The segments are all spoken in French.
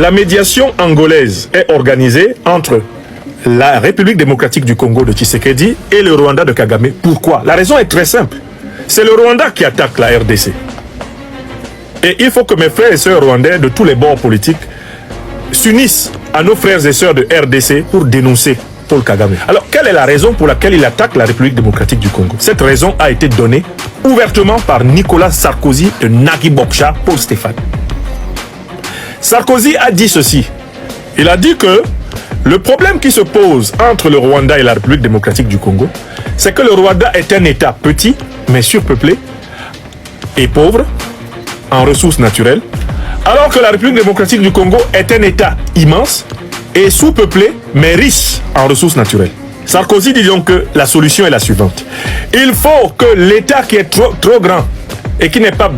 La médiation angolaise est organisée entre la République démocratique du Congo de Tshisekedi et le Rwanda de Kagame. Pourquoi? La raison est très simple. C'est le Rwanda qui attaque la RDC. Et il faut que mes frères et sœurs rwandais de tous les bords politiques s'unissent à nos frères et sœurs de RDC pour dénoncer Paul Kagame. Alors, quelle est la raison pour laquelle il attaque la République démocratique du Congo? Cette raison a été donnée ouvertement par Nicolas Sarkozy de Nagui Bokcha, Paul Stéphane. Sarkozy a dit ceci. Il a dit que le problème qui se pose entre le Rwanda et la République démocratique du Congo, c'est que le Rwanda est un État petit, mais surpeuplé et pauvre en ressources naturelles, alors que la République démocratique du Congo est un État immense et sous-peuplé, mais riche en ressources naturelles. Sarkozy dit donc que la solution est la suivante. Il faut que l'État qui est trop grand et qui n'est pas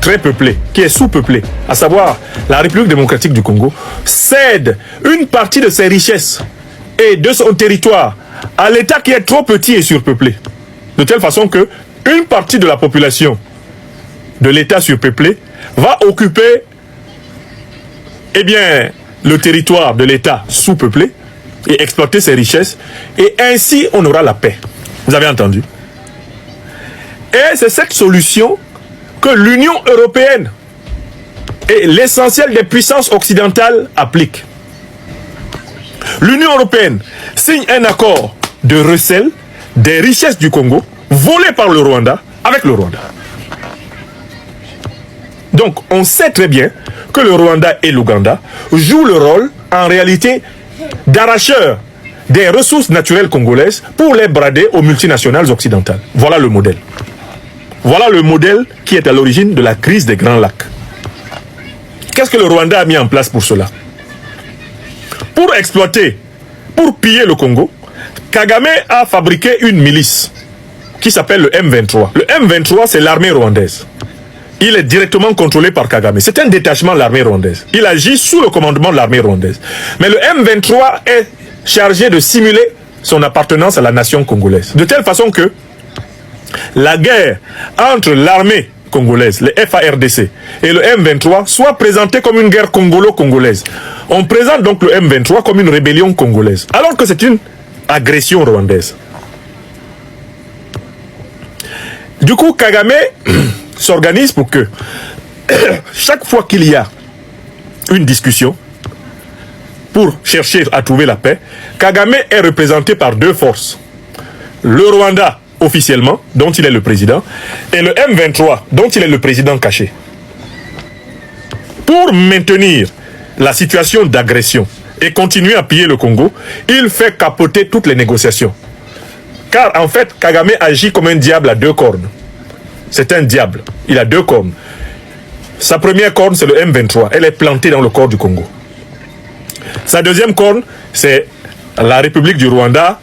très peuplé, qui est sous-peuplé, à savoir la République démocratique du Congo, cède une partie de ses richesses et de son territoire à l'État qui est trop petit et surpeuplé. De telle façon que une partie de la population de l'État surpeuplé va occuper le territoire de l'État sous-peuplé et exploiter ses richesses, et ainsi on aura la paix. Vous avez entendu? Et c'est cette solution que l'Union européenne et l'essentiel des puissances occidentales appliquent. L'Union européenne signe un accord de recel des richesses du Congo volées par le Rwanda avec le Rwanda. Donc on sait très bien que le Rwanda et l'Ouganda jouent le rôle en réalité d'arracheurs des ressources naturelles congolaises pour les brader aux multinationales occidentales. Voilà le modèle. Voilà le modèle qui est à l'origine de la crise des Grands Lacs. Qu'est-ce que le Rwanda a mis en place pour cela? Pour exploiter, pour piller le Congo, Kagame a fabriqué une milice qui s'appelle le M23. Le M23, c'est l'armée rwandaise. Il est directement contrôlé par Kagame. C'est un détachement de l'armée rwandaise. Il agit sous le commandement de l'armée rwandaise. Mais le M23 est chargé de simuler son appartenance à la nation congolaise. De telle façon que la guerre entre l'armée congolaise, le FARDC, et le M23 soit présentée comme une guerre congolo-congolaise. On présente donc le M23 comme une rébellion congolaise, alors que c'est une agression rwandaise. Du coup, Kagame s'organise pour que chaque fois qu'il y a une discussion pour chercher à trouver la paix, Kagame est représenté par deux forces. Le Rwanda, officiellement, dont il est le président, et le M23, dont il est le président caché. Pour maintenir la situation d'agression et continuer à piller le Congo, il fait capoter toutes les négociations. Car en fait, Kagame agit comme un diable à deux cornes. C'est un diable, il a deux cornes. Sa première corne, c'est le M23, elle est plantée dans le corps du Congo. Sa deuxième corne, c'est la République du Rwanda,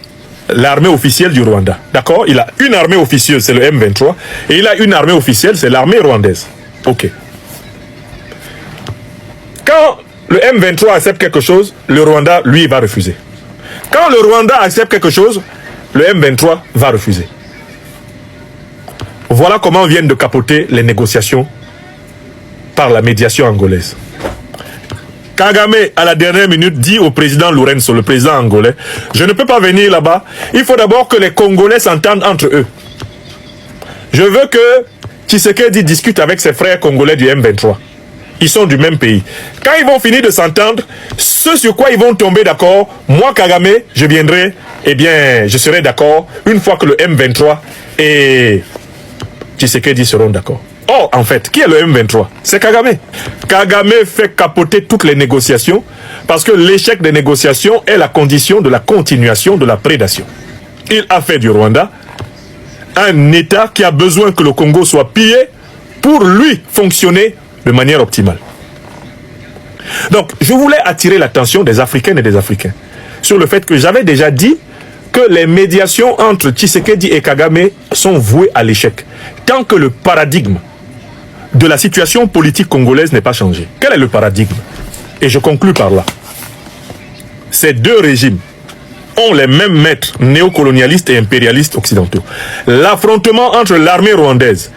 l'armée officielle du Rwanda. D'accord? Il a une armée officielle, c'est le M23, et il a une armée officielle, c'est l'armée rwandaise. Ok. Quand le M23 accepte quelque chose, le Rwanda, lui, va refuser. Quand le Rwanda accepte quelque chose, le M23 va refuser. Voilà comment viennent de capoter les négociations par la médiation angolaise. Kagame, à la dernière minute, dit au président Lourenço, le président angolais, je ne peux pas venir là-bas, il faut d'abord que les Congolais s'entendent entre eux. Je veux que Tshisekedi discute avec ses frères congolais du M23. Ils sont du même pays. Quand ils vont finir de s'entendre, ce sur quoi ils vont tomber d'accord, moi Kagame, je viendrai, je serai d'accord une fois que le M23 et Tshisekedi seront d'accord. Or, en fait, qui est le M23? C'est Kagame. Kagame fait capoter toutes les négociations parce que l'échec des négociations est la condition de la continuation de la prédation. Il a fait du Rwanda un État qui a besoin que le Congo soit pillé pour lui fonctionner de manière optimale. Donc, je voulais attirer l'attention des Africaines et des Africains sur le fait que j'avais déjà dit que les médiations entre Tshisekedi et Kagame sont vouées à l'échec tant que le paradigme de la situation politique congolaise n'est pas changé. Quel est le paradigme? Et je conclus par là. Ces deux régimes ont les mêmes maîtres néocolonialistes et impérialistes occidentaux. L'affrontement entre l'armée rwandaise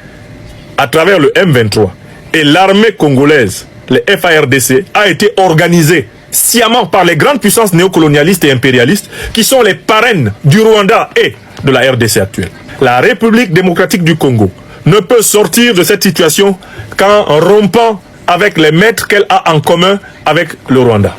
à travers le M23 et l'armée congolaise le FARDC, a été organisé sciemment par les grandes puissances néocolonialistes et impérialistes qui sont les parraines du Rwanda et de la RDC actuelle. La République démocratique du Congo ne peut sortir de cette situation qu'en rompant avec les maîtres qu'elle a en commun avec le Rwanda.